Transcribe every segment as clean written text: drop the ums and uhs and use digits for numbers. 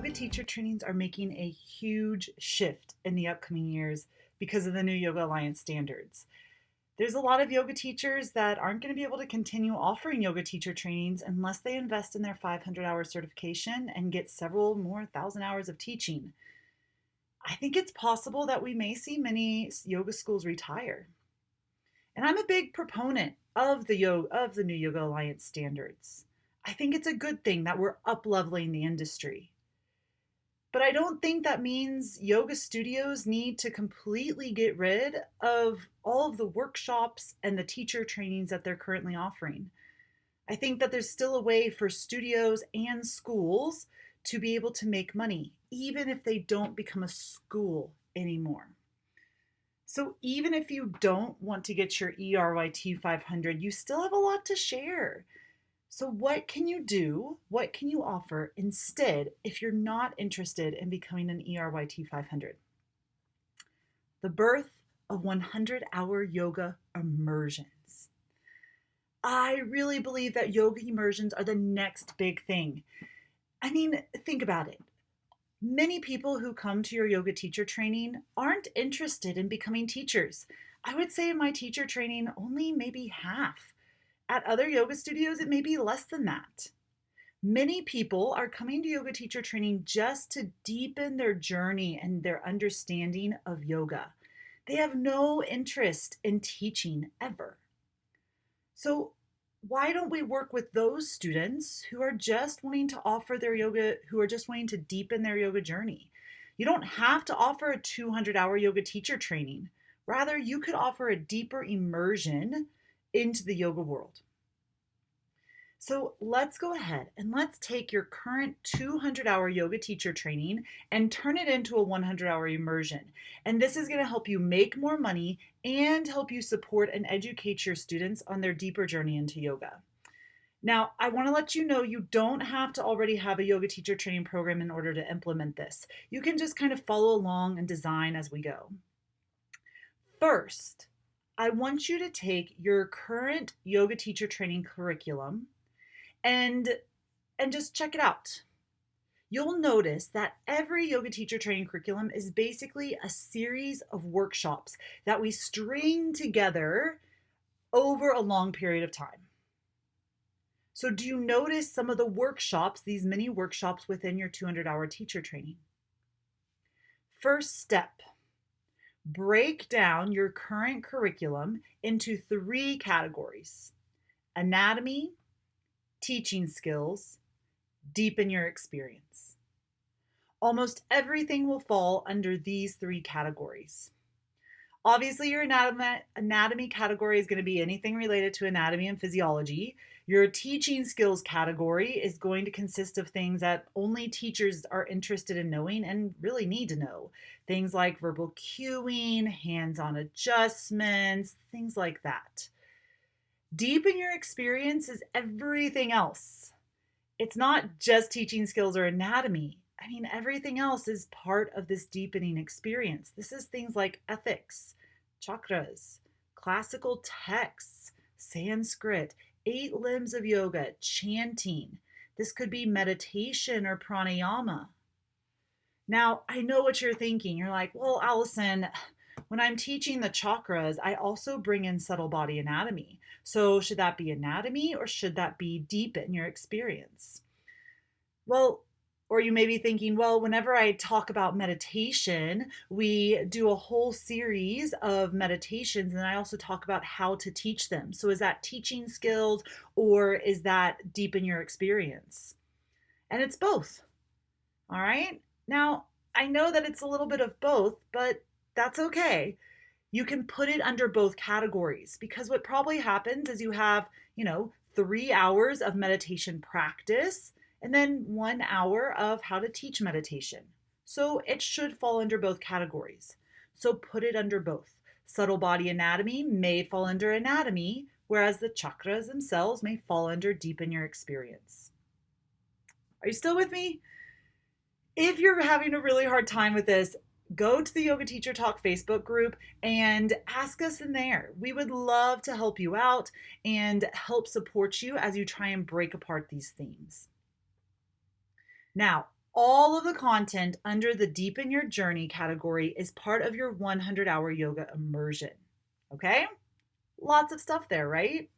Yoga teacher trainings are making a huge shift in the upcoming years because of the new Yoga Alliance standards. There's a lot of yoga teachers that aren't going to be able to continue offering yoga teacher trainings unless they invest in their 500-hour certification and get several more thousand hours of teaching. I think it's possible that we may see many yoga schools retire. And I'm a big proponent of the new Yoga Alliance standards. I think it's a good thing that we're up-leveling the industry. But I don't think that means yoga studios need to completely get rid of all of the workshops and the teacher trainings that they're currently offering. I think that there's still a way for studios and schools to be able to make money, even if they don't become a school anymore. So even if you don't want to get your ERYT 500, you still have a lot to share. So what can you do? What can you offer instead if you're not interested in becoming an ERYT 500? The birth of 100-hour yoga immersions. I really believe that yoga immersions are the next big thing. I mean, think about it. Many people who come to your yoga teacher training aren't interested in becoming teachers. I would say in my teacher training, only maybe half. At other yoga studios, it may be less than that. Many people are coming to yoga teacher training just to deepen their journey and their understanding of yoga. They have no interest in teaching ever. So why don't we work with those students who are just wanting to offer their yoga, who are just wanting to deepen their yoga journey? You don't have to offer a 200-hour yoga teacher training. Rather, you could offer a deeper immersion into the yoga world. So let's go ahead and let's take your current 200-hour yoga teacher training and turn it into a 100-hour immersion. And this is going to help you make more money and help you support and educate your students on their deeper journey into yoga. Now, I want to let you know you don't have to already have a yoga teacher training program in order to implement this. You can just kind of follow along and design as we go. First, I want you to take your current yoga teacher training curriculum and just check it out. You'll notice that every yoga teacher training curriculum is basically a series of workshops that we string together over a long period of time. So do you notice some of the workshops, these mini workshops within your 200-hour teacher training? First step. Break down your current curriculum into 3 categories: anatomy, teaching skills, deepen your experience. Almost everything will fall under these 3 categories. Obviously, your anatomy category is going to be anything related to anatomy and physiology. Your teaching skills category is going to consist of things that only teachers are interested in knowing and really need to know. Things like verbal cueing, hands-on adjustments, things like that. Deepen your experience is everything else. It's not just teaching skills or anatomy. I mean, everything else is part of this deepening experience. This is things like ethics, chakras, classical texts, Sanskrit, 8 limbs of yoga, chanting. This could be meditation or pranayama. Now, I know what you're thinking. You're like, well, Allison, when I'm teaching the chakras, I also bring in subtle body anatomy. So should that be anatomy or should that be deepen your experience? Well, or you may be thinking, well, whenever I talk about meditation, we do a whole series of meditations and I also talk about how to teach them. So is that teaching skills or is that deepen your experience? And it's both. All right. Now, I know that it's a little bit of both, but that's okay. You can put it under both categories because what probably happens is you have, 3 hours of meditation practice and then 1 hour of how to teach meditation. So it should fall under both categories. So put it under both. Subtle body anatomy may fall under anatomy, whereas the chakras themselves may fall under deepen your experience. Are you still with me? If you're having a really hard time with this, go to the Yoga Teacher Talk Facebook group and ask us in there. We would love to help you out and help support you as you try and break apart these themes. Now, All of the content under the Deepen Your Journey category is part of your 100-hour yoga immersion. Okay? Lots of stuff there, right?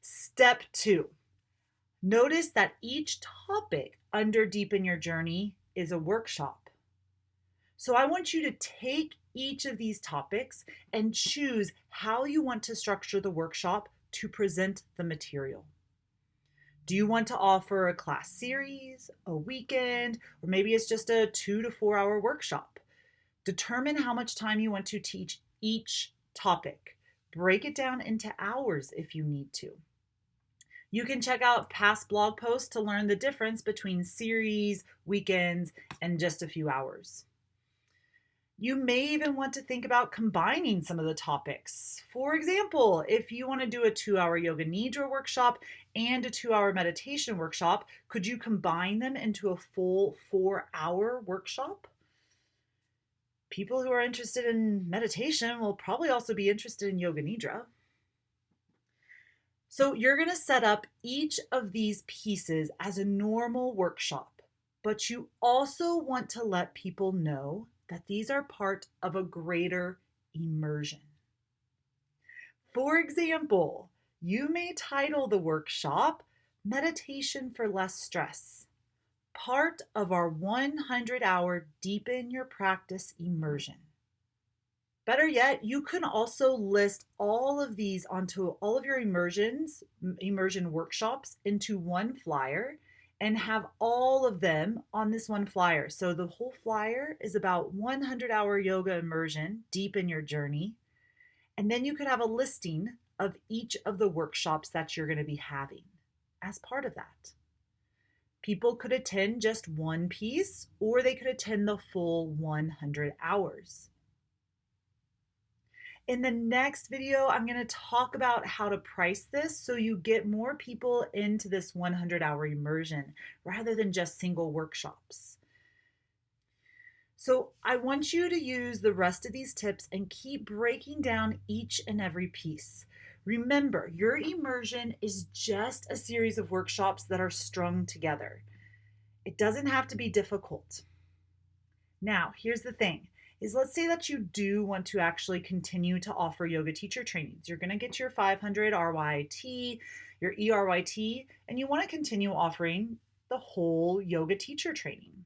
Step 2. Notice that each topic under Deepen Your Journey is a workshop. So I want you to take each of these topics and choose how you want to structure the workshop to present the material. Do you want to offer a class series, a weekend, or maybe it's just a 2 to 4 hour workshop? Determine how much time you want to teach each topic. Break it down into hours if you need to. You can check out past blog posts to learn the difference between series, weekends, and just a few hours. You may even want to think about combining some of the topics. For example, if you want to do a 2-hour yoga nidra workshop and a 2-hour meditation workshop, could you combine them into a full 4-hour workshop? People who are interested in meditation will probably also be interested in yoga nidra. So you're going to set up each of these pieces as a normal workshop, but you also want to let people know that these are part of a greater immersion. For example, you may title the workshop Meditation for Less Stress, part of our 100-hour Deepen Your Practice immersion. Better yet, you can also list all of these onto all of your immersion workshops into one flyer and have all of them on this one flyer. So the whole flyer is about 100-hour yoga immersion, Deepen Your Journey. And then you could have a listing of each of the workshops that you're going to be having as part of that. People could attend just one piece, or they could attend the full 100 hours. In the next video, I'm going to talk about how to price this so you get more people into this 100-hour immersion rather than just single workshops. So I want you to use the rest of these tips and keep breaking down each and every piece. Remember, your immersion is just a series of workshops that are strung together. It doesn't have to be difficult. Now, here's the thing. Let's say that you do want to actually continue to offer yoga teacher trainings. You're going to get your 500 RYT, your ERYT, and you want to continue offering the whole yoga teacher training.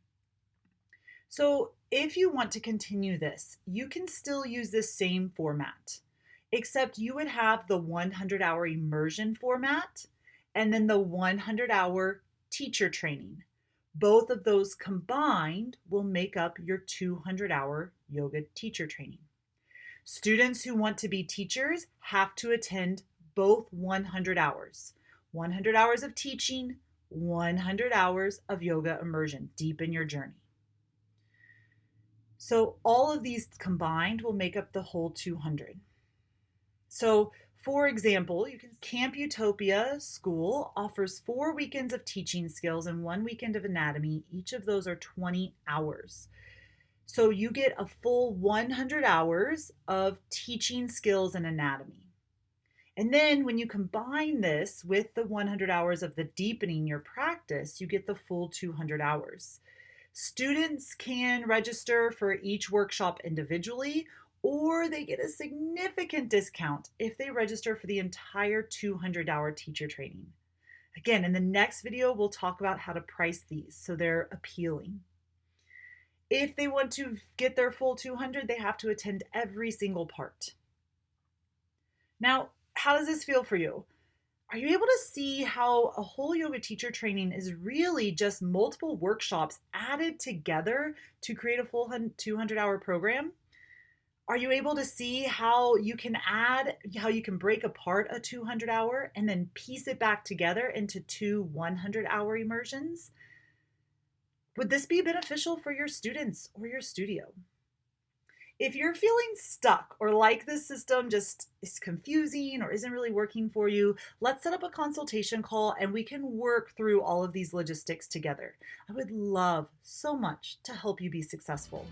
So if you want to continue this, you can still use this same format, except you would have the 100-hour immersion format and then the 100-hour teacher training. Both of those combined will make up your 200-hour yoga teacher training. Students who want to be teachers have to attend both 100 hours. 100 hours of teaching, 100 hours of yoga immersion. Deepen your journey. So all of these combined will make up the whole 200. So for example, Camp Utopia School offers 4 weekends of teaching skills and 1 weekend of anatomy. Each of those are 20 hours. So you get a full 100 hours of teaching skills and anatomy. And then when you combine this with the 100 hours of the deepening your practice, you get the full 200 hours. Students can register for each workshop individually, or they get a significant discount if they register for the entire 200-hour teacher training. Again, in the next video, we'll talk about how to price these so they're appealing. If they want to get their full 200, they have to attend every single part. Now, how does this feel for you? Are you able to see how a whole yoga teacher training is really just multiple workshops added together to create a full 200-hour program? Are you able to see how you can break apart a 200-hour and then piece it back together into 2 100-hour immersions? Would this be beneficial for your students or your studio? If you're feeling stuck or like this system just is confusing or isn't really working for you, let's set up a consultation call and we can work through all of these logistics together. I would love so much to help you be successful.